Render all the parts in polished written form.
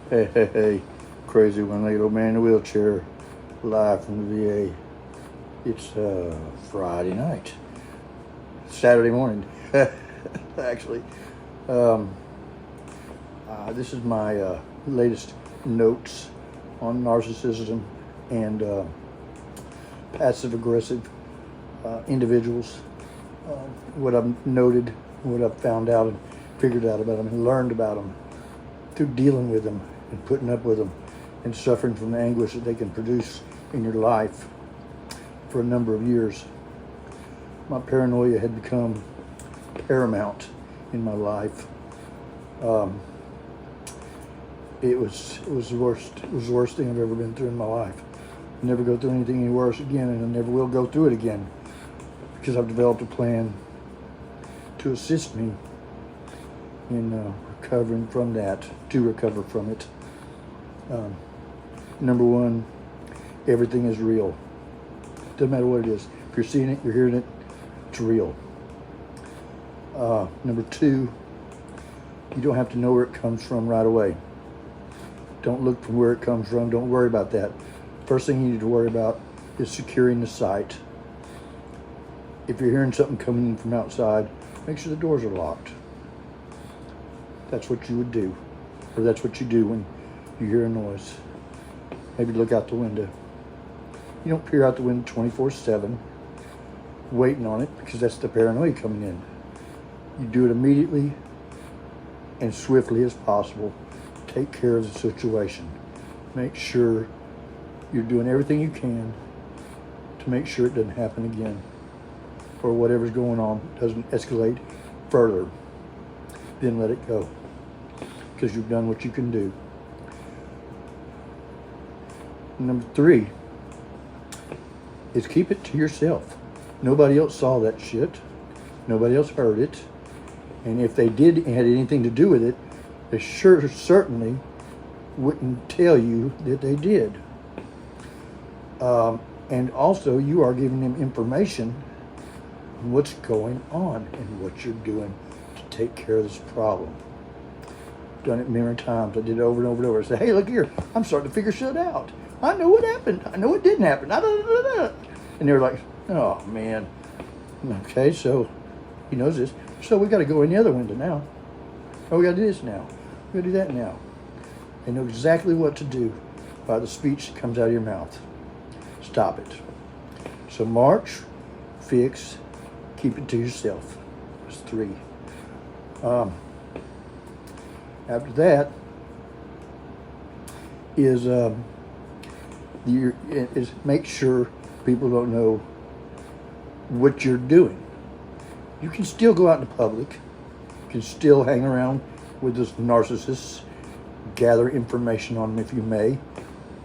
Hey, hey, hey, crazy one-legged old man in a wheelchair, live from the VA. It's Friday night, Saturday morning, actually. Um, this is my latest notes on narcissism and passive-aggressive individuals. What I've noted, what I've found out and figured out about them and learned about them through dealing with them and putting up with them and suffering from the anguish that they can produce in your life for a number of years. My paranoia had become paramount in my life. It was the worst. It was the worst thing I've ever been through in my life. I'll never go through anything any worse again, and I never will go through it again, because I've developed a plan to assist me in recovering from that, to recover from it. Number one, everything is real. Doesn't matter what it is. If you're seeing it, you're hearing it, it's real. Number two, you don't have to know where it comes from right away. Don't look for where it comes from. Don't worry about that. First thing you need to worry about is securing the site. If you're hearing something coming in from outside, make sure the doors are locked. That's what you would do, or that's what you do when you hear a noise. Maybe look out the window. You don't peer out the window 24/7, waiting on it, because that's the paranoia coming in. You do it immediately and swiftly as possible. Take care of the situation. Make sure you're doing everything you can to make sure it doesn't happen again, or whatever's going on doesn't escalate further. Then let it go, because you've done what you can do. Number three is keep it to yourself. Nobody else saw that shit. Nobody else heard it. And if they did had anything to do with it, they certainly wouldn't tell you that they did. And also, you are giving them information on what's going on and what you're doing to take care of this problem. Done it many times. I did it over and over and over. I said, hey, look here, I'm starting to figure shit out. I know what happened. I know what didn't happen. And they were like, oh, man. Okay, so he knows this. So we got to go in the other window now. Oh, we got to do this now. We got to do that now. They know exactly what to do by the speech that comes out of your mouth. Stop it. So march, fix, keep it to yourself. That's three. After that is make sure people don't know what you're doing. You can still go out in the public. You can still hang around with those narcissists, gather information on them if you may.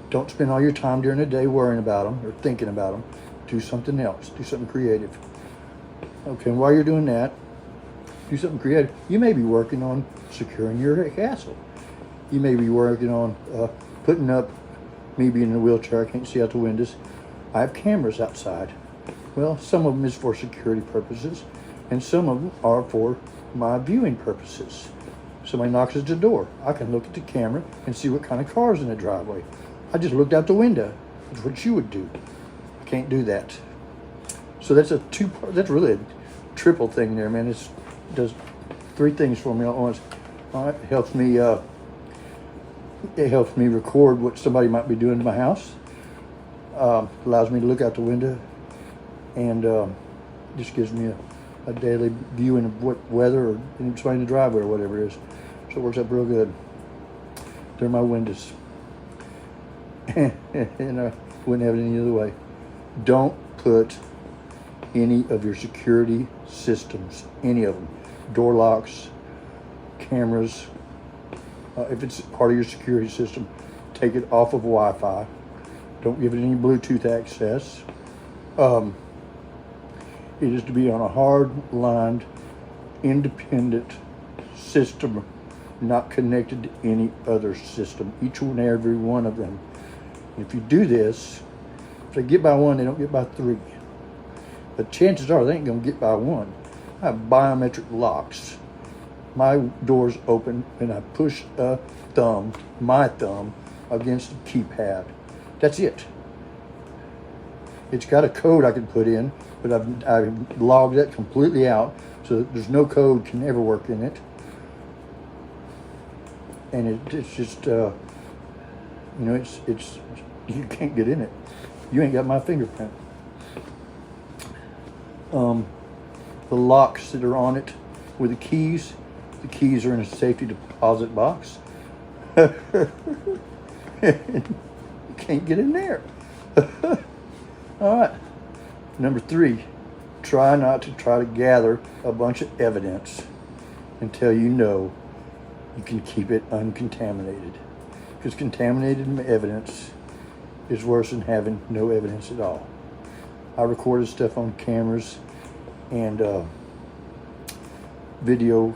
Don't spend all your time during the day worrying about them or thinking about them. Do something else. Do something creative. Okay, and while you're doing that, do something creative. You may be working on securing your castle. You may be working on putting up, me being in a wheelchair, I can't see out the windows. I have cameras outside. Well, some of them is for security purposes, and some of them are for my viewing purposes. Somebody knocks at the door. I can look at the camera and see what kind of car's in the driveway. I just looked out the window. That's what you would do. I can't do that. So that's that's really a triple thing there, man. It does three things for me all at once. It helps me record what somebody might be doing in my house. Allows me to look out the window, and just gives me a daily viewing of what weather or anybody in the driveway or whatever it is. So it works out real good. They're my windows. And I wouldn't have it any other way. Don't put any of your security systems, any of them, door locks, cameras, if it's part of your security system, take it off of Wi-Fi. Don't give it any Bluetooth access. It is to be on a hard-lined, independent system, not connected to any other system, each and every one of them. If you do this, if they get by one, they don't get by three. But chances are they ain't going to get by one. I have biometric locks. my door's open and I push a thumb, my thumb, against the keypad. That's it. It's got a code I can put in, but I've logged that completely out so that there's no code can ever work in it. And it's just, it's you can't get in it. You ain't got my fingerprint. The locks that are on it with the keys are in a safety deposit box. You can't get in there. All right. Number 3, try not to try to gather a bunch of evidence until you know you can keep it uncontaminated. Because contaminated evidence is worse than having no evidence at all. I recorded stuff on cameras and video,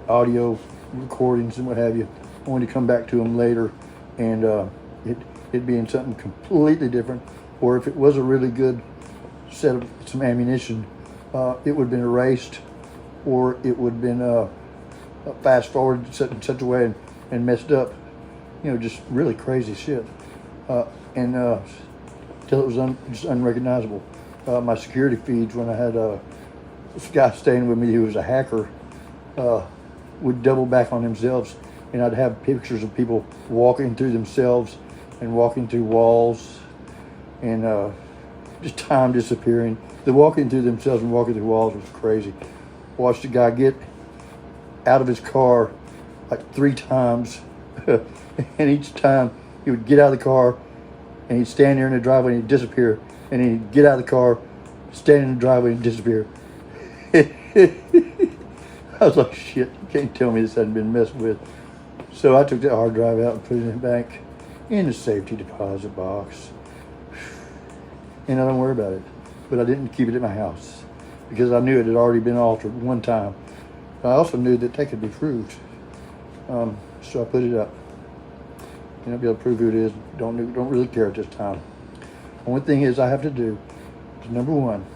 audio recordings and what have you, only to come back to them later and it being something completely different. Or if it was a really good set of some ammunition, it would have been erased, or it would have been fast forwarded in such a way and messed up. Just really crazy shit. Until it was just unrecognizable. My security feeds, when I had this guy staying with me who was a hacker, would double back on themselves, and I'd have pictures of people walking through themselves and walking through walls and just time disappearing. The walking through themselves and walking through walls was crazy. Watched a guy get out of his car like 3 times, and each time he would get out of the car and he'd stand there in the driveway and he'd disappear, and then he'd get out of the car, stand in the driveway and disappear. I was like, shit, you can't tell me this hadn't been messed with. So I took that hard drive out and put it in the bank in the safety deposit box. And I don't worry about it. But I didn't keep it at my house because I knew it had already been altered one time. I also knew that could be proved. So I put it up. I'll be able to prove who it is. Don't really care at this time. Only thing is I have to do is number 1.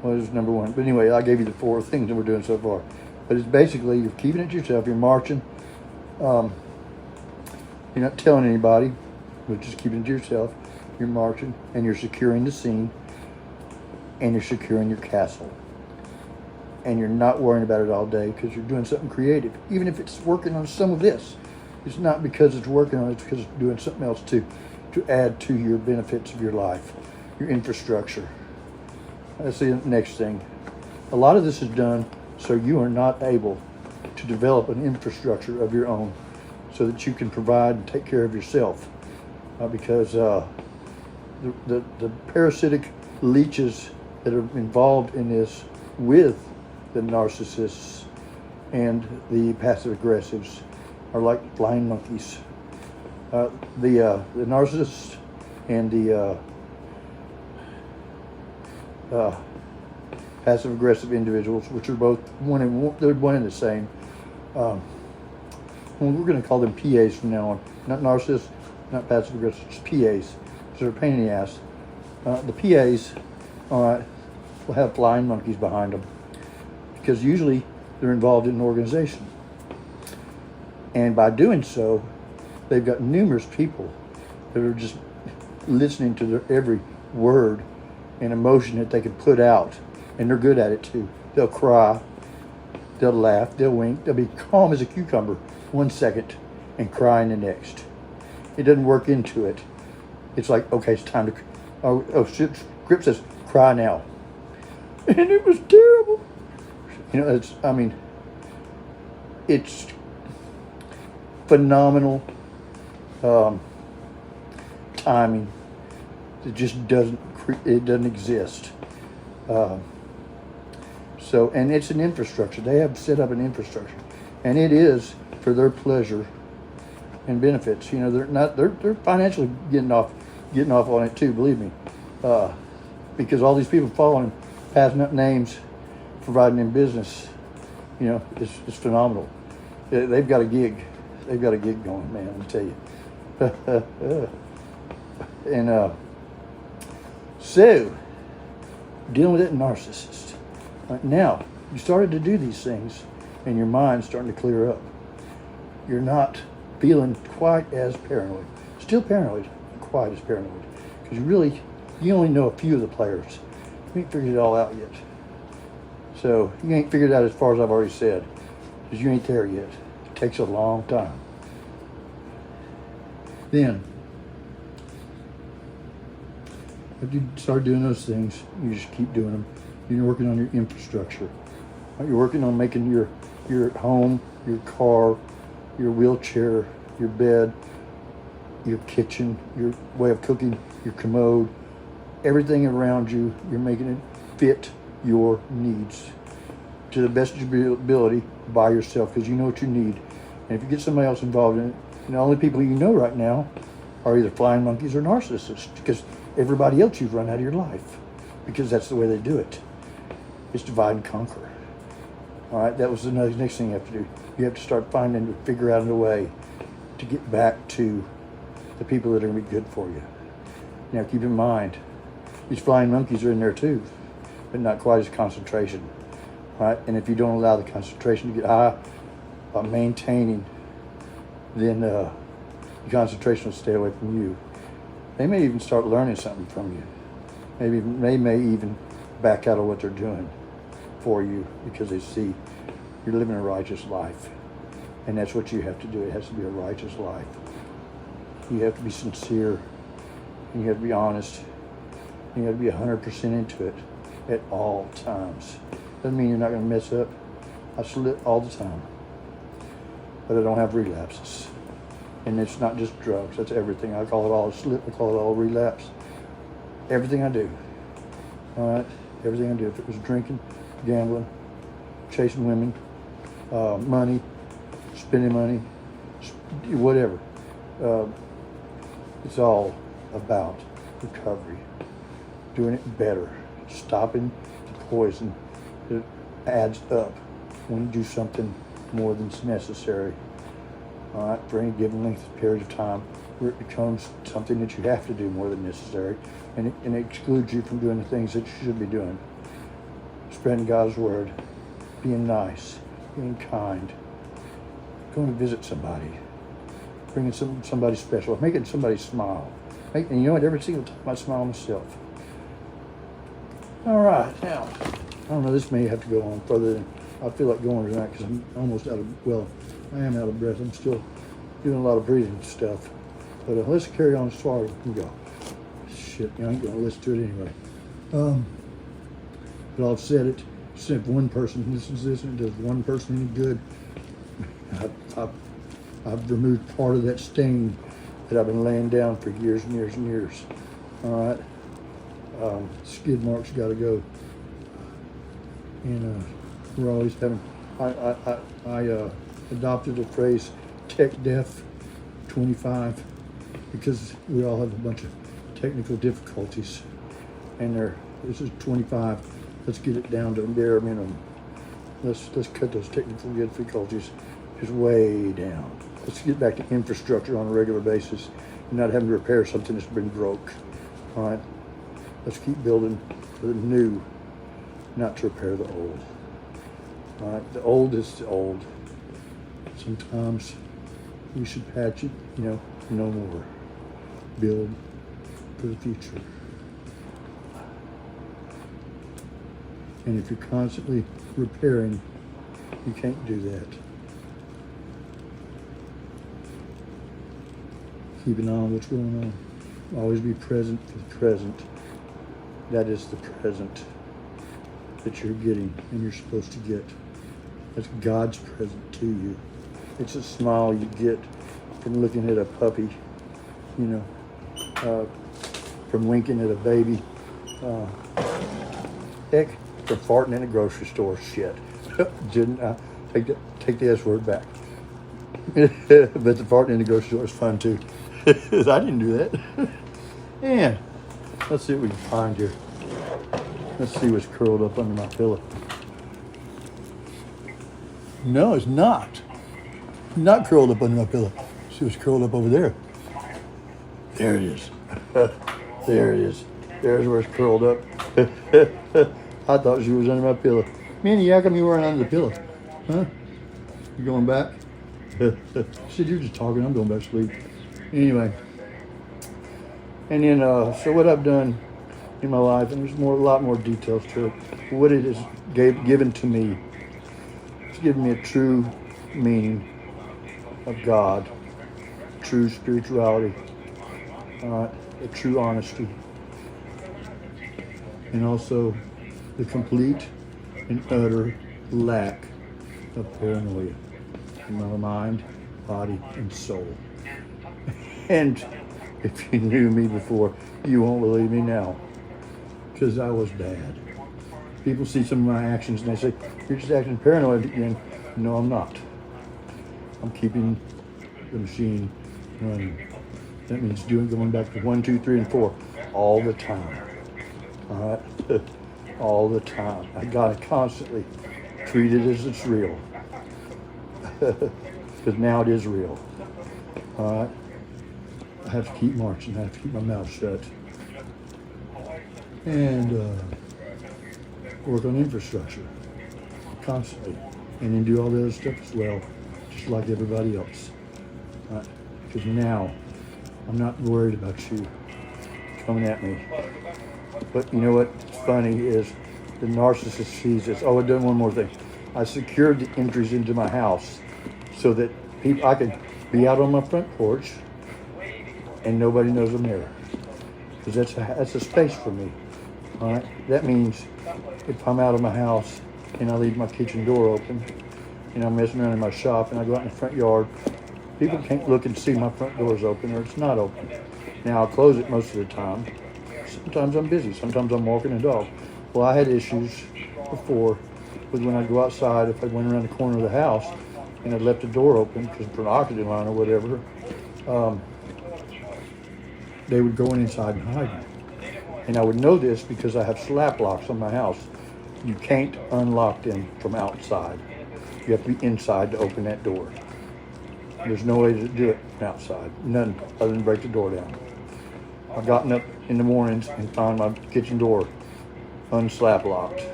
What is number 1? But anyway, I gave you the 4 things that we're doing so far. But it's basically you're keeping it to yourself. You're marching. You're not telling anybody, but just keeping it to yourself. You're marching, and you're securing the scene, and you're securing your castle. And you're not worrying about it all day because you're doing something creative. Even if it's working on some of this, it's not because it's working on it, it's because it's doing something else to add to your benefits of your life, your infrastructure. That's the next thing. A lot of this is done so you are not able to develop an infrastructure of your own so that you can provide and take care of yourself. Because the parasitic leeches that are involved in this with the narcissists and the passive aggressives are like flying monkeys. The narcissists and the passive aggressive individuals, which are both they're one and the same. We're going to call them PAs from now on. Not narcissists, not passive aggressive, just PAs. So they're a pain in the ass. The PAs, all right, will have flying monkeys behind them because usually they're involved in an organization. And by doing so, they've got numerous people that are just listening to their every word and emotion that they can put out. And they're good at it too. They'll cry, they'll laugh, they'll wink, they'll be calm as a cucumber 1 second and cry in the next. It doesn't work into it. It's like, okay, it's time to, script says, cry now. And it was terrible. It's phenomenal timing. It just doesn't exist. And it's an infrastructure. They have set up an infrastructure, and it is for their pleasure and benefits. They're financially getting off on it too. Believe me, because all these people following them, passing up names, providing them business. It's phenomenal. They've got a gig. They've got a gig going, man. Let me tell you. And so, dealing with that narcissist. Right now, You started to do these things, and your mind's starting to clear up. You're not feeling quite as paranoid. Still paranoid, not quite as paranoid. Because you only know a few of the players. You ain't figured it all out yet. So you ain't figured it out as far as I've already said. Because you ain't there yet. It takes a long time. Then, if you start doing those things, you just keep doing them. You're working on your infrastructure. You're working on making your home, your car, your wheelchair, your bed, your kitchen, your way of cooking, your commode, everything around you, you're making it fit your needs to the best of your ability by yourself, because you know what you need. And if you get somebody else involved in it, the only people you know right now are either flying monkeys or narcissists, because everybody else you've run out of your life, because that's the way they do it. It's divide and conquer. All right, that was the next thing you have to do. You have to start figure out a way to get back to the people that are going to be good for you. Now, keep in mind, these flying monkeys are in there too, but not quite as concentration. All right, and if you don't allow the concentration to get high by maintaining, then the concentration will stay away from you. They may even start learning something from you. Maybe they may even back out of what they're doing for you, because they see you're living a righteous life. And that's what you have to do. It has to be a righteous life. You have to be sincere. And you have to be honest. And you have to be 100% into it at all times. Doesn't mean you're not going to mess up. I slip all the time. But I don't have relapses. And it's not just drugs. That's everything. I call it all a slip. I call it all relapse. Everything I do. All right? Everything I do. If it was drinking, gambling, chasing women, money, spending money, whatever. It's all about recovery, doing it better, stopping the poison that adds up when you do something more than's necessary. All right, for any given length of period of time, where it becomes something that you have to do more than necessary, and it excludes you from doing the things that you should be doing. Spreading God's word, being nice, being kind, going to visit somebody, bringing somebody special, making somebody smile. And you know what? Every single time I smile myself. All right, now, I don't know, this may have to go on further than I feel like going tonight, because I'm almost I am out of breath. I'm still doing a lot of breathing stuff. But let's carry on as far as we can go. Shit, I ain't going to listen to it anyway. But I've said it. So if one person listens to this and it does one person any good, I've removed part of that stain that I've been laying down for years and years and years. All right, skid marks got to go. And we're always having. I adopted the phrase "tech deaf 25" because we all have a bunch of technical difficulties, and this is 25. Let's get it down to bare minimum. Let's cut those technical difficulties just way down. Let's get back to infrastructure on a regular basis and not having to repair something that's been broke. All right? Let's keep building for the new, not to repair the old. All right? The old is the old. Sometimes we should patch it, no more. Build for the future. And if you're constantly repairing, you can't do that. Keep an eye on what's going on. Always be present for the present. That is the present that you're getting and you're supposed to get. That's God's present to you. It's a smile you get from looking at a puppy, from winking at a baby. Heck, from farting in a grocery store. Shit. Didn't I take the S word back. But the farting in the grocery store is fun too. I didn't do that. Man, let's see what we can find here. Let's see what's curled up under my pillow. No, it's not. Not curled up under my pillow. See what's curled up over there. There it is. There it is. There's where it's curled up. I thought she was under my pillow. Manny, how come you weren't under the pillow? Huh? You going back? She said, you're just talking. I'm going back to sleep. Anyway. And then, so what I've done in my life, and there's a lot more details to it, what it has given to me, it's given me a true meaning of God, true spirituality, a true honesty, and also the complete and utter lack of paranoia in my mind, body, and soul. And if you knew me before, you won't believe me now, because I was bad. People see some of my actions and they say, you're just acting paranoid again. No, I'm not. I'm keeping the machine running. That means going back to 1, 2, 3, and 4 all the time. All right? All the time. I gotta constantly treat it as it's real. Because now it is real. All right? I have to keep marching. I have to keep my mouth shut. And work on infrastructure constantly. And then do all the other stuff as well, just like everybody else. Because now I'm not worried about you coming at me. But you know what's funny is the narcissist sees this. Oh, I've done one more thing. I secured the entries into my house so that I could be out on my front porch and nobody knows I'm there. Because that's a space for me. All right? That means if I'm out of my house and I leave my kitchen door open and I'm messing around in my shop and I go out in the front yard, people can't look and see my front door's open or it's not open. Now, I'll close it most of the time. Sometimes I'm busy. Sometimes I'm walking a dog. Well, I had issues before with when I'd go outside, if I went around the corner of the house and I'd left the door open because for an oxygen line or whatever, they would go inside and hide me. And I would know this because I have slap locks on my house. You can't unlock them from outside. You have to be inside to open that door. There's no way to do it from outside. None other than break the door down. I've gotten up in the mornings and found my kitchen door unslap locked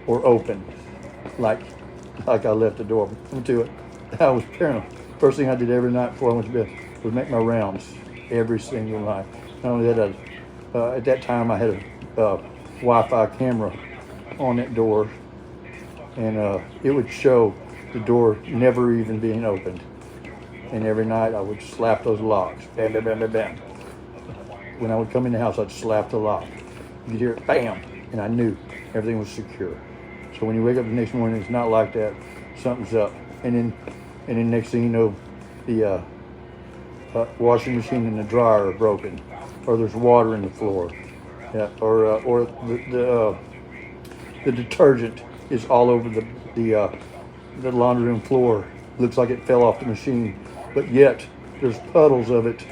or open, like I left the door open to it. I was paranoid. First thing I did every night before I went to bed was make my rounds every single night. Not only that, at that time I had a Wi-Fi camera on that door, and it would show the door never even being opened. And every night I would slap those locks, bam, bam, bam, bam, bam. When I would come in the house, I'd slap the lock. You'd hear it, bam, and I knew everything was secure. So when you wake up the next morning, it's not like that. Something's up, and then next thing you know, the washing machine and the dryer are broken, or there's water in the floor, yeah, or the detergent is all over the laundry room floor. Looks like it fell off the machine, but yet there's puddles of it,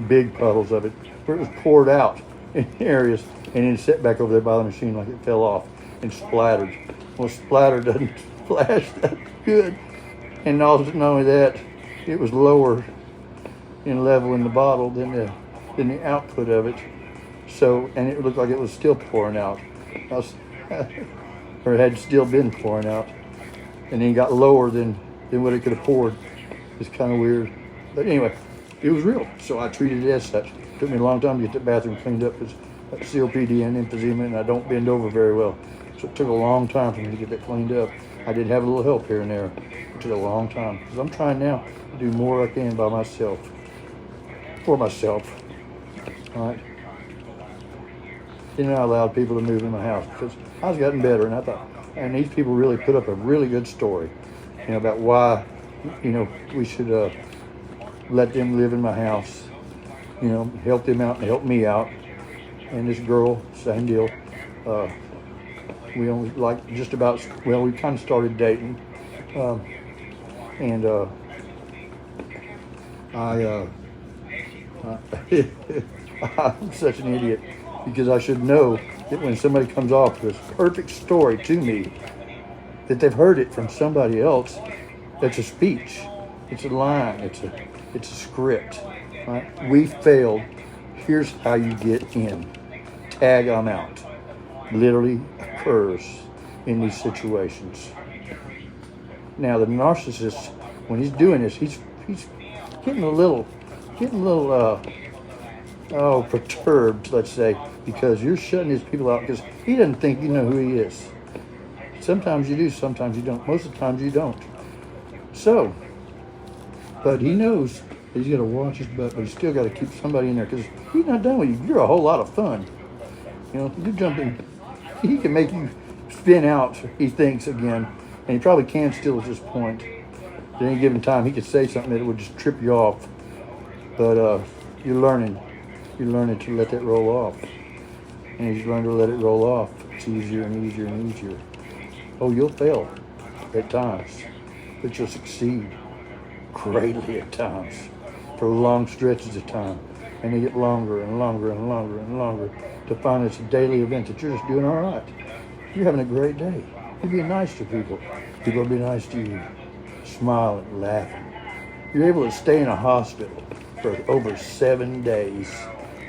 big puddles of it, where it was poured out in areas and then set back over there by the machine like it fell off and splattered. Well, splatter doesn't splash that good. And also, not only that, it was lower in level in the bottle than the output of it. So, and it looked like it was still pouring out. Or it had still been pouring out. And then got lower than what it could have poured. It's kind of weird. But anyway, it was real. So I treated it as such. It took me a long time to get the bathroom cleaned up because COPD and emphysema, and I don't bend over very well. So it took a long time for me to get that cleaned up. I did have a little help here and there. It took a long time. Because I'm trying now to do more I can by myself. For myself. All right? Then I allowed people to move in my house because I was getting better, and I thought, and these people really put up a really good story, about why, we should let them live in my house, help them out and help me out. And this girl, same deal. We only we kind of started dating, and I'm such an idiot because I should know that when somebody comes off with this perfect story to me, that they've heard it from somebody else. It's a speech, it's a line, it's a script. Right? We failed. Here's how you get in. Tag, I'm out. Literally occurs in these situations. Now the narcissist, when he's doing this, he's getting a little perturbed, let's say, because you're shutting his people out because he doesn't think you know who he is. Sometimes you do, sometimes you don't. Most of the times you don't. So, but he knows that he's got to watch his butt, but he's still got to keep somebody in there because he's not done with you. You're a whole lot of fun. You know, you jump in, he can make you spin out, he thinks, again, and he probably can still at this point. At any given time, he could say something that would just trip you off. But you're learning to let that roll off. And as you learn to let it roll off, it's easier and easier and easier. Oh, you'll fail at times, but you'll succeed greatly at times for long stretches of time. And they get longer and longer and longer and longer to find it's a daily event that you're just doing all right. You're having a great day. You're being nice to people. People will be nice to you. Smiling, laughing. You're able to stay in a hospital for over 7 days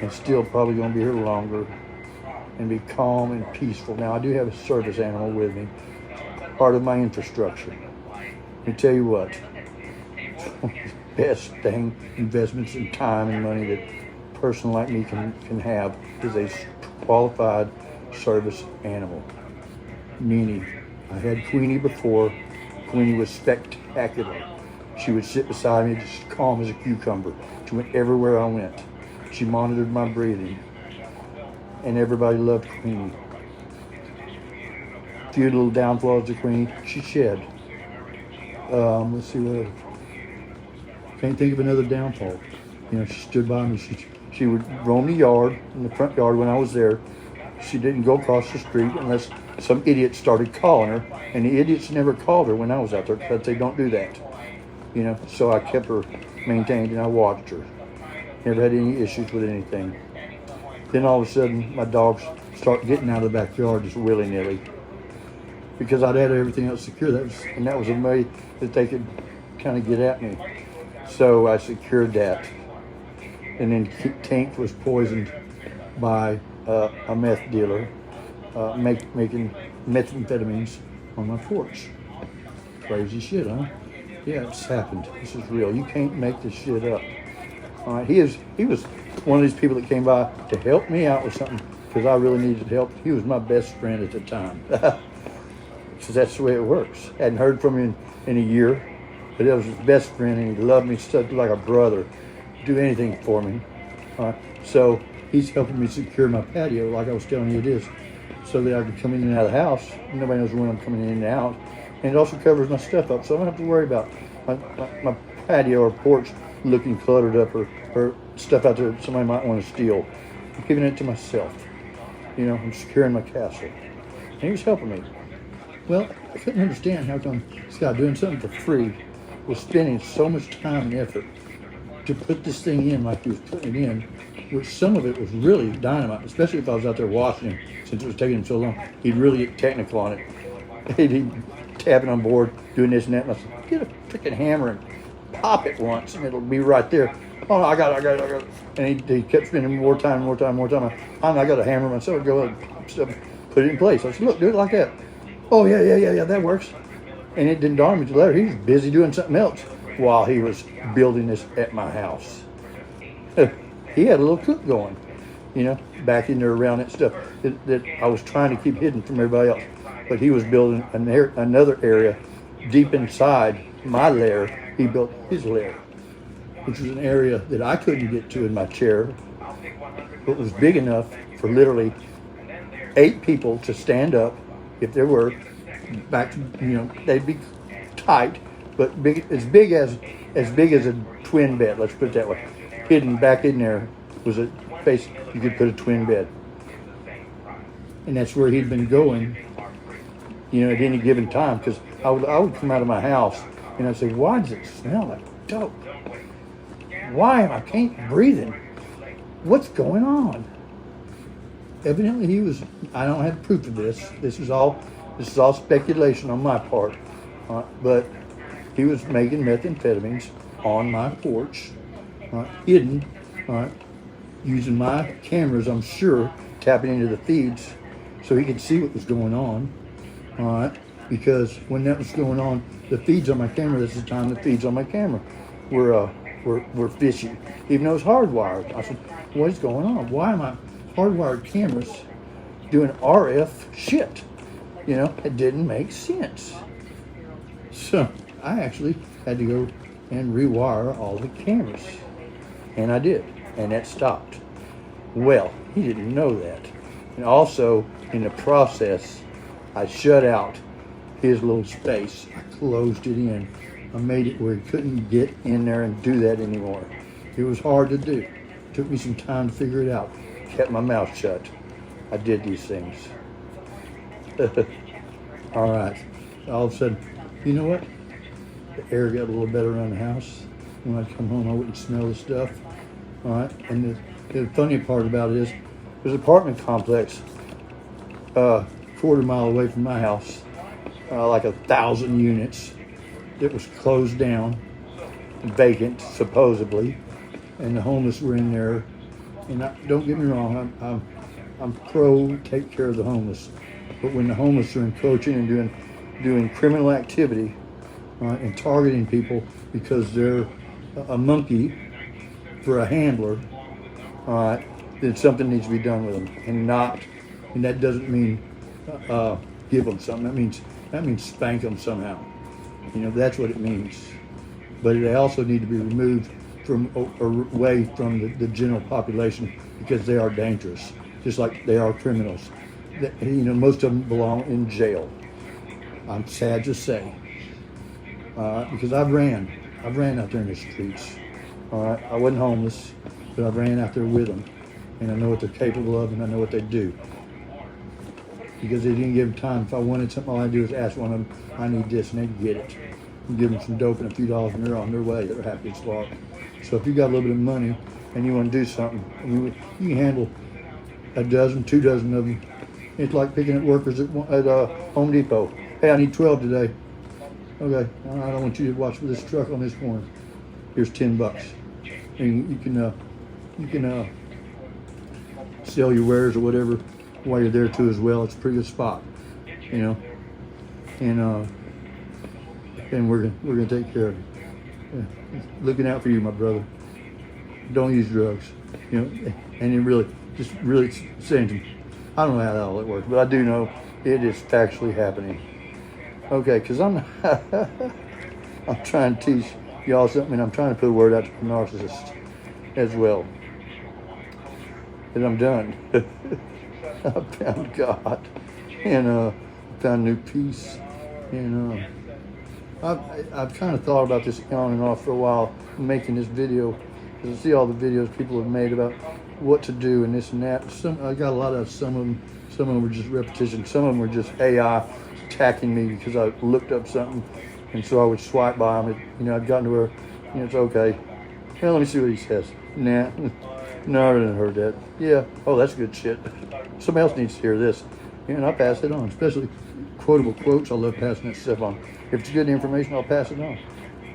and still probably going to be here longer and be calm and peaceful. Now, I do have a service animal with me, part of my infrastructure. Let me tell you what, best thing, investments in time and money that a person like me can have is a qualified service animal. Meaning, I had Queenie before. Queenie was spectacular. She would sit beside me just calm as a cucumber. She went everywhere I went. She monitored my breathing. And everybody loved Queenie. A few little downfalls to Queenie, she shed. Let's see what else. Can't think of another downfall. You know, she stood by me. She would roam the yard, in the front yard when I was there. She didn't go across the street unless some idiot started calling her. And the idiots never called her when I was out there because they don't do that. You know, so I kept her maintained and I watched her. Never had any issues with anything. Then all of a sudden, my dogs start getting out of the backyard just willy-nilly. Because I'd had everything else secure. That was a way that they could kind of get at me. So I secured that. And then Tink was poisoned by a meth dealer making methamphetamines on my porch. Crazy shit, huh? Yeah, it's happened. This is real. You can't make this shit up. All right, he was one of these people that came by to help me out with something because I really needed help. He was my best friend at the time. So that's the way it works. Hadn't heard from him in a year, but he was his best friend and he loved me stuff like a brother. Do anything for me. So he's helping me secure my patio, like I was telling you it is, so that I can come in and out of the house. Nobody knows when I'm coming in and out. And it also covers my stuff up, so I don't have to worry about my patio or porch looking cluttered up or stuff out there that somebody might want to steal. I'm giving it to myself. You know, I'm securing my castle. And he was helping me. Well, I couldn't understand how come this guy doing something for free was spending so much time and effort to put this thing in like he was putting it in, which some of it was really dynamite, especially if I was out there watching him, since it was taking him so long. He'd really get technical on it. He'd tapping on board, doing this and that, and I said, get a freaking hammer and pop it once, and it'll be right there. Oh, I got it. And he kept spending more time. I got a hammer myself, go and put it in place. I said, look, do it like that. Oh, yeah, that works. And it didn't dawn me till later. He was busy doing something else while he was building this at my house. He had a little cook going, you know, back in there around that stuff that I was trying to keep hidden from everybody else. But he was building another area deep inside my lair. He built his lair, which was an area that I couldn't get to in my chair, but was big enough for literally 8 people to stand up if there were back. You know, they'd be tight, but as big as a twin bed. Let's put it that way. Hidden back in there was a space you could put a twin bed, and that's where he'd been going. You know, at any given time, because I would come out of my house and I'd say, why does it smell like dope? Why am I breathing? What's going on? Evidently he was, I don't have proof of this. This is all speculation on my part. But he was making methamphetamines on my porch, hidden, using my cameras, I'm sure, tapping into the feeds so he could see what was going on. All right, because when that was going on, the feeds on my camera, this is the time the feeds on my camera were fishy, even though it's hardwired. I said, what is going on? Why am I hardwired cameras doing RF shit? You know, it didn't make sense. So I actually had to go and rewire all the cameras. And I did, and that stopped. Well, he didn't know that. And also, in the process, I shut out his little space. I closed it in. I made it where he couldn't get in there and do that anymore. It was hard to do. It took me some time to figure it out. Kept my mouth shut. I did these things. All right. All of a sudden, you know what? The air got a little better around the house. When I'd come home, I wouldn't smell the stuff. All right. And the funny part about it is, there's an apartment complex quarter mile away from my house, like 1,000 units. It was closed down, vacant, supposedly, and the homeless were in there. And don't get me wrong, I'm pro take care of the homeless, but when the homeless are encroaching and doing criminal activity and targeting people because they're a monkey for a handler, then something needs to be done with them, and that doesn't mean give them something. That means spank them somehow. You know, that's what it means. But they also need to be removed away from the general population because they are dangerous, just like they are criminals. You know, most of them belong in jail. I'm sad to say, because I've ran out there in the streets. All right, I wasn't homeless, but I ran out there with them, and I know what they're capable of, and I know what they do. Because they didn't give them time. If I wanted something, all I do is ask one of them, I need this, and they'd get it. And give them some dope and a few dollars, and they're on their way. They're happy as lark. So if you got a little bit of money and you want to do something, you can handle a dozen, 2 dozen of them. It's like picking up workers at Home Depot. Hey, I need 12 today. Okay, I don't want you to watch for this truck on this corner. Here's $10. And you can sell your wares or whatever while you're there too as well. It's a pretty good spot, you know. And we're gonna take care of you. Yeah. Looking out for you, my brother. Don't use drugs, you know. And you really saying to me, I don't know how that all works, but I do know it is factually happening. Okay, because I'm trying to teach y'all something, and I'm trying to put a word out to the narcissist as well. And I'm done. I found God, and found new peace, and I've kind of thought about this on and off for a while, making this video, because I see all the videos people have made about what to do and this and that. I got a lot of some of them were just repetition. Some of them were just AI attacking me because I looked up something, and so I would swipe by them. I'd gotten to where, it's okay. Well, let me see what he says. Nah, no, I didn't heard that. Yeah, oh, that's good shit. Somebody else needs to hear this, and I pass it on. Especially quotable quotes. I love passing that stuff on. If it's good information, I'll pass it on.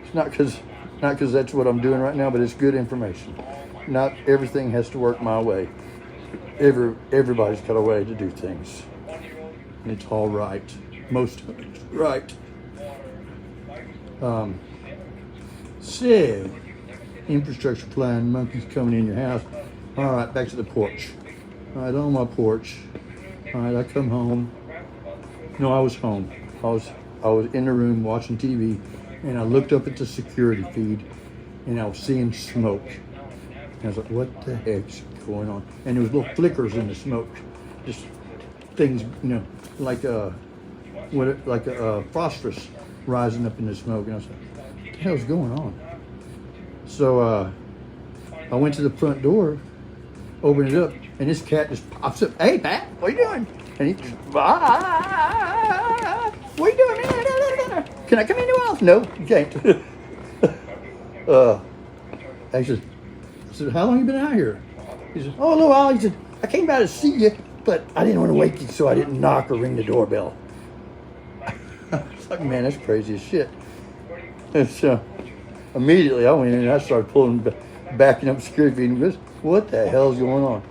It's not because that's what I'm doing right now, but it's good information. Not everything has to work my way. Everybody's got a way to do things, and it's all right. Most of it's right. So, infrastructure plan, monkeys coming in your house. All right, back to the porch. All right, on my porch. All right, I come home. No, I was home. I was in the room watching TV, and I looked up at the security feed, and I was seeing smoke. And I was like, what the heck's going on? And there was little flickers in the smoke. Just things, like a phosphorus rising up in the smoke. And I was like, what the hell's going on? So I went to the front door, opened it up, and this cat just pops up. Hey, Pat, what are you doing? And he just, what are you doing? Can I come in your house? No, you can't. I said, how long you been out here? He said, oh, a little while. He said, I came by to see you, but I didn't want to wake you, so I didn't knock or ring the doorbell. It's like, man, that's crazy as shit. And so immediately I went in and I started backing up security feed and goes, what the hell's going on?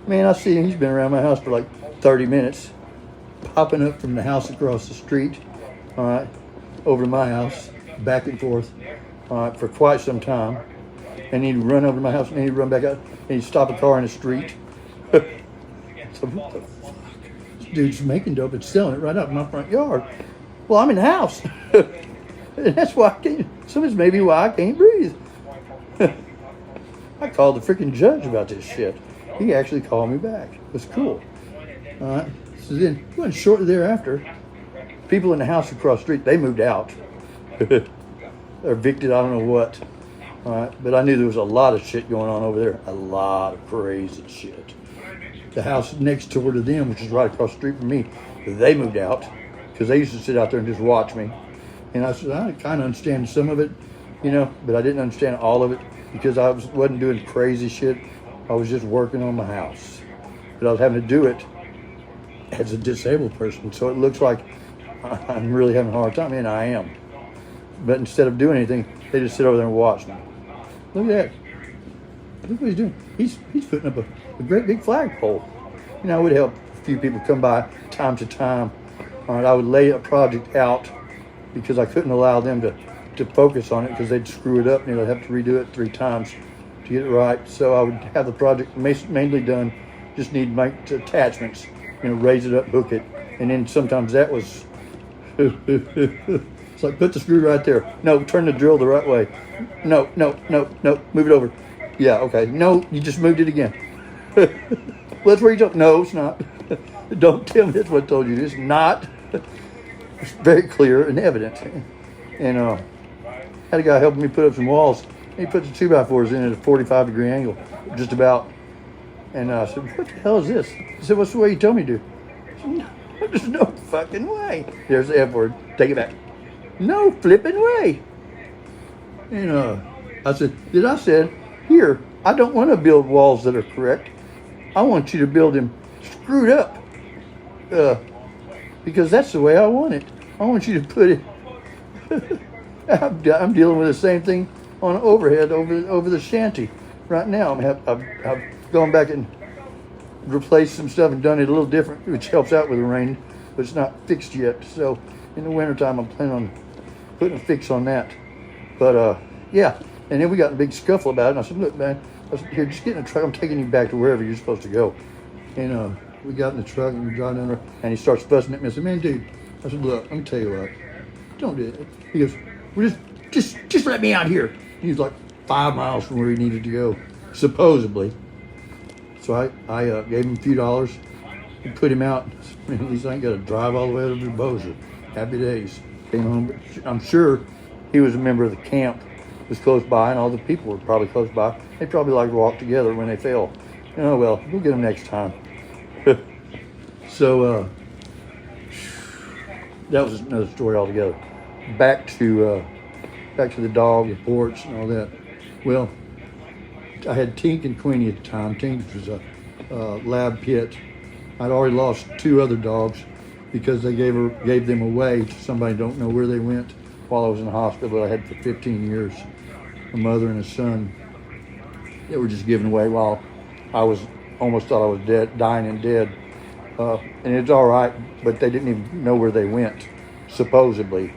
Man, I see him. He's been around my house for like 30 minutes. popping up from the house across the street, all right, over to my house, back and forth, all right, for quite some time. And he'd run over to my house, and he'd run back out, and he'd stop a car in the street. So what the fuck? This dude's making dope and selling it right out in my front yard. Well, I'm in the house. And that's why I can't, some of this may be why I can't breathe. I called the freaking judge about this shit. He actually called me back. It was cool. All right. So then, it wasn't shortly thereafter, people in the house across the street, they moved out. They're evicted, I don't know what. All right. But I knew there was a lot of shit going on over there. A lot of crazy shit. The house next door to them, which is right across the street from me, they moved out because they used to sit out there and just watch me. And I said, I kind of understand some of it, you know, but I didn't understand all of it because I wasn't doing crazy shit. I was just working on my house. But I was having to do it as a disabled person. So it looks like I'm really having a hard time, and I am. But instead of doing anything, they just sit over there and watch me. Look at that. Look what he's doing. He's putting up a great big flagpole. You know, I would help a few people come by time to time. All right, I would lay a project out because I couldn't allow them to focus on it because they'd screw it up and they'd have to redo it 3 times to get it right. So I would have the project mainly done, just need to make attachments, you know, raise it up, hook it. And then sometimes that was, it's like, put the screw right there. No, turn the drill the right way. No, move it over. Yeah, okay. No, you just moved it again. Well, that's where you told. No, it's not. Don't tell me that's what I told you. It's not. It's very clear and evident. And had a guy helping me put up some walls. He put the 2x4s in at a 45-degree angle, just about. And I said, what the hell is this? He said, what's the way you told me to? I said, no, there's no fucking way. There's the F word. Take it back. No flipping way. And I said, here, I don't want to build walls that are correct. I want you to build them screwed up. Because that's the way I want it. I want you to put it. I'm dealing with the same thing on overhead over the shanty right now. I've gone back and replaced some stuff and done it a little different, which helps out with the rain, but it's not fixed yet. So in the wintertime, I'm planning on putting a fix on that. But yeah, and then we got in a big scuffle about it. And I said, look, man, here, just get in the truck. I'm taking you back to wherever you're supposed to go. And we got in the truck and we drive down there, and he starts fussing at me. I said, man, dude. I said, look, let me tell you what. Don't do it. He goes, well, just let me out here. He was like 5 miles from where he needed to go, supposedly. So I gave him a few dollars and put him out. Man, at least I ain't got to drive all the way over to Bossier. Happy days. Came home. But I'm sure he was a member of the camp. It was close by, and all the people were probably close by. They probably like to walk together when they fell. Oh, well, we'll get them next time. So that was another story altogether. Back to the dog reports and all that. Well, I had Tink and Queenie at the time. Tink was a lab pit. I'd already lost 2 other dogs because they gave them away to somebody don't know where they went while I was in the hospital that I had for 15 years. A mother and a son that were just given away while I was almost thought I was dead, dying and dead. And it's all right, but they didn't even know where they went, supposedly.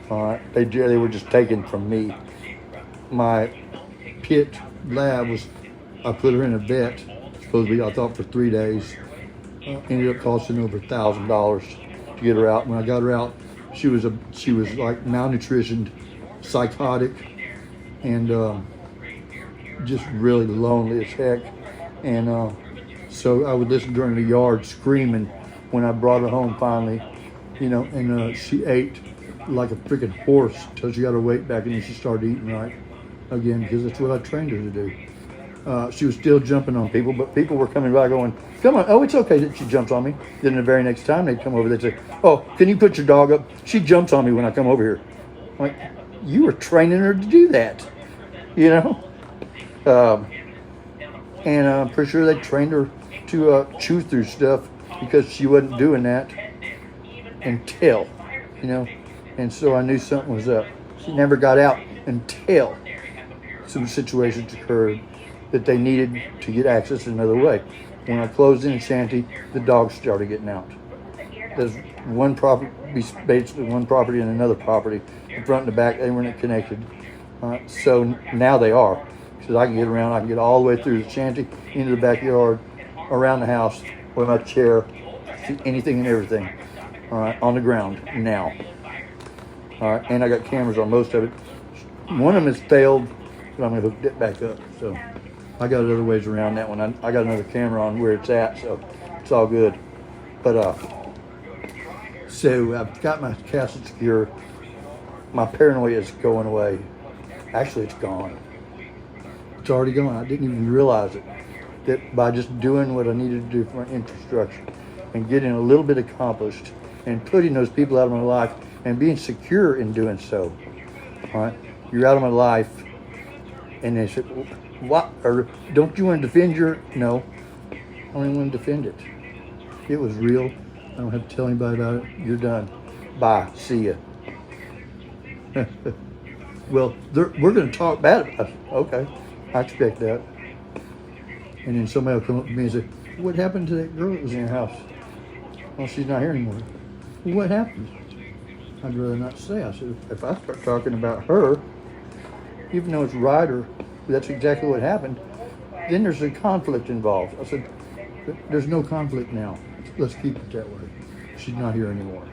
They were just taken from me. My pit lab I put her in a vet, supposedly I thought for 3 days. Ended up costing over $1,000 to get her out. When I got her out, she was like malnutritioned, psychotic, and just really lonely as heck. And so I would listen to her in the yard screaming when I brought her home finally, you know, and she ate like a freaking horse until she got her weight back, and then she started eating right again because that's what I trained her to do. She was still jumping on people, but people were coming by going, come on, oh, it's okay that she jumps on me. Then the very next time they'd come over, they'd say, oh, can you put your dog up? She jumps on me when I come over here. I'm like, you were training her to do that, you know? And I'm pretty sure they trained her to chew through stuff because she wasn't doing that until, you know? And so I knew something was up. She never got out until some situations occurred that they needed to get access another way. When I closed in a shanty, the dogs started getting out. there's one property, basically one property and another property, the front and the back. They weren't connected. So now they are. Because I can get around, I can get all the way through the shanty, into the backyard, around the house, with my chair, see anything and everything. All right, on the ground now. All right, and I got cameras on most of it. One of them has failed, but I'm gonna hook it back up. So I got other ways around that one. I got another camera on where it's at, so it's all good. But so I've got my castle secure. My paranoia is going away. Actually, it's gone. It's already gone. I didn't even realize it. That by just doing what I needed to do for my infrastructure and getting a little bit accomplished and putting those people out of my life and being secure in doing so. All right, you're out of my life, and they said, "What? Or don't you want to defend your?" No, I don't even want to defend it. It was real. I don't have to tell anybody about it. You're done. Bye. See ya. Well, we're going to talk bad about it. Okay, I expect that. And then somebody will come up to me and say, "What happened to that girl that was in your house?" "Well, she's not here anymore." "Well, what happened?" "I'd rather not say." I said, "If I start talking about her, even though it's right or that's exactly what happened, then there's a conflict involved." I said, "There's no conflict now. Let's keep it that way. She's not here anymore."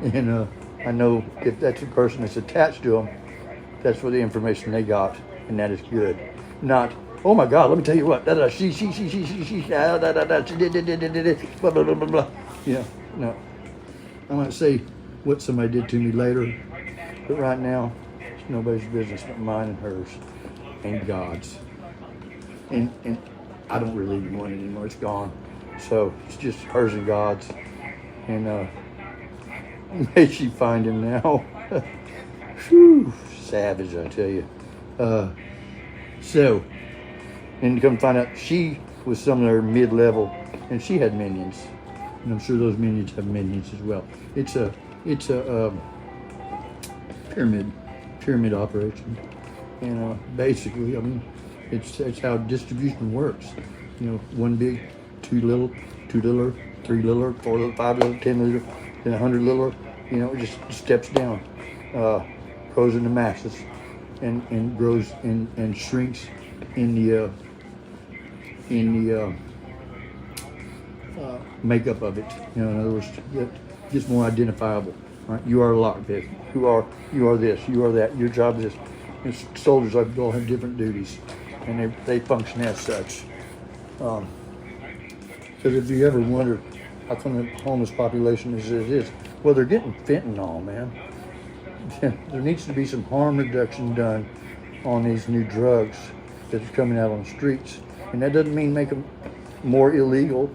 And I know if that's a person that's attached to them, that's for the information they got, and that is good. Not, "Oh my God, let me tell you what, she did, blah, blah, blah, blah, blah." Yeah, no. I might say what somebody did to me later, but right now, it's nobody's business but mine and hers, and God's. And I don't really even want it anymore. It's gone. So it's just hers and God's. And may she find him now. Whew, savage, I tell you. So, and come find out she was somewhere mid-level, and she had minions, and I'm sure those minions have minions as well. It's a pyramid operation, and basically, I mean, it's how distribution works. You know, one big, two little, two littler, three littler, four little, five little, 10 littler, then 100 littler. You know, it just steps down, grows into masses, and grows and shrinks in the makeup of it. You know, in other words, it gets more identifiable. Right? You are a lockpick. You are this. You are that. Your job is this. And soldiers all have different duties, and they function as such. Because if you ever wondered how come the homeless population is as it is, well, they're getting fentanyl, man. There needs to be some harm reduction done on these new drugs that are coming out on the streets. And that doesn't mean make them more illegal.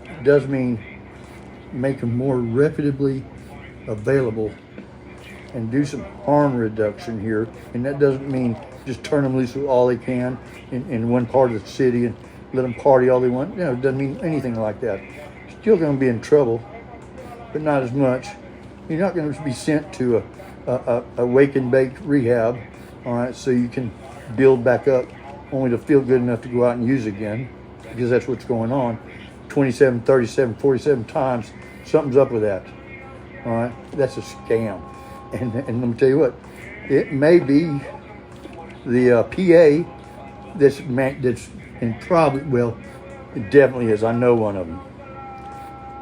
It does mean make them more reputably available and do some harm reduction here. And that doesn't mean just turn them loose with all they can in one part of the city and let them party all they want. You know, it doesn't mean anything like that. Still going to be in trouble, but not as much. You're not going to be sent to a wake and bake rehab, all right, so you can build back up only to feel good enough to go out and use again, because that's what's going on. 27, 37, 47 times, something's up with that, all right? That's a scam. And let me tell you what, it may be the PA that's and probably, well, it definitely is. I know one of them.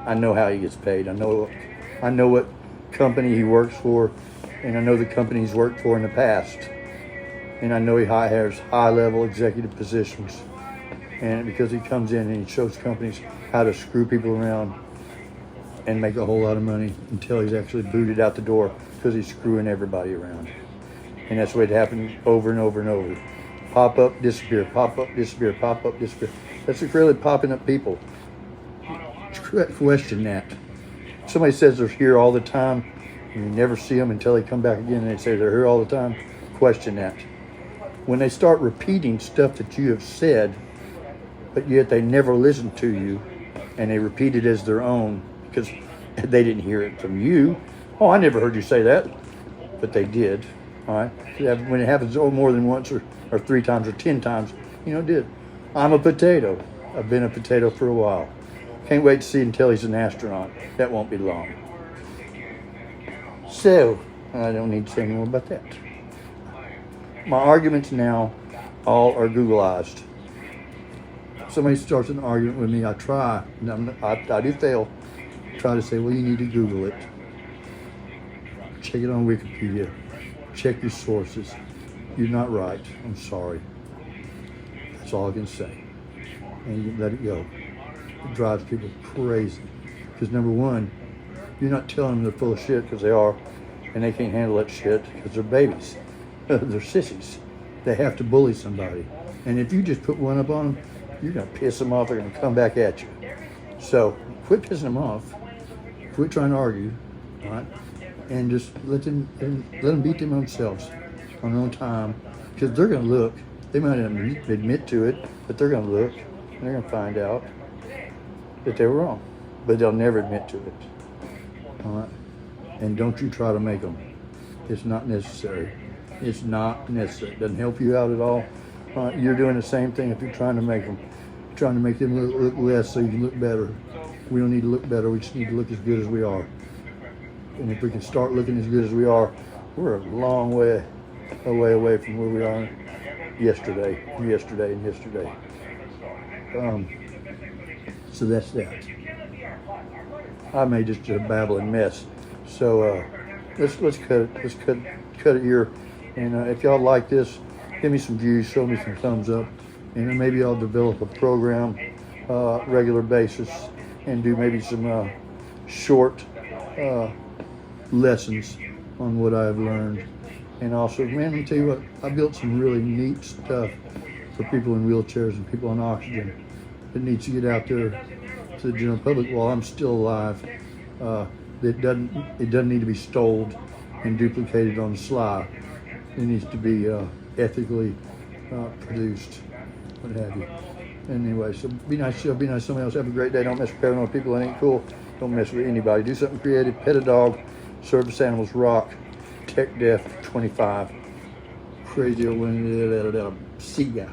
I know how he gets paid. I know what company he works for, and I know the company he's worked for in the past. And I know he hires high-level executive positions. And because he comes in and he shows companies how to screw people around and make a whole lot of money until he's actually booted out the door because he's screwing everybody around. And that's the way it happens over and over and over. Pop up, disappear, pop up, disappear, pop up, disappear. That's really popping up people. Question that. Somebody says they're here all the time, and you never see them until they come back again and they say they're here all the time. Question that. When they start repeating stuff that you have said, but yet they never listened to you, and they repeat it as their own because they didn't hear it from you. "Oh, I never heard you say that," but they did. All right. When it happens more than once or 3 times or 10 times, it did. I'm a potato. I've been a potato for a while. Can't wait to see until he's an astronaut. That won't be long. So, I don't need to say any more about that. My arguments now all are Googleized. Somebody starts an argument with me, I try, and I do fail. Try to say, well, you need to Google it. Check it on Wikipedia. Check your sources. You're not right. I'm sorry. That's all I can say. And you let it go. It drives people crazy. Because number one, you're not telling them they're full of shit, because they are, and they can't handle that shit because they're babies. They're sissies. They have to bully somebody. And if you just put one up on them, you're going to piss them off. They're going to come back at you. So quit pissing them off. Quit trying to argue, all right? And just let them beat them themselves on their own time, because they're going to look. They might not admit to it, but they're going to look, and they're going to find out that they were wrong. But they'll never admit to it, all right? And don't you try to make them. It's not necessary. It's not necessary. It doesn't help you out at all. You're doing the same thing if you're trying to make them. You're trying to make them look less so you can look better. We don't need to look better. We just need to look as good as we are. And if we can start looking as good as we are, we're a long way away from where we are yesterday. So that's that. I made just a babbling mess. So let's cut it. Let's cut it here. And if y'all like this, give me some views, show me some thumbs up, and then maybe I'll develop a program regular basis and do maybe some short lessons on what I've learned. And also, man, let me tell you what, I built some really neat stuff for people in wheelchairs and people on oxygen that needs to get out there to the general public while I'm still alive. It doesn't need to be stoled and duplicated on the sly. It needs to be ethically produced, what have you. Anyway, so be nice to somebody else. Have a great day. Don't mess with paranoid people. That ain't cool. Don't mess with anybody. Do something creative. Pet a dog. Service animals rock. Tech Deaf 25. Crazy old one. See ya.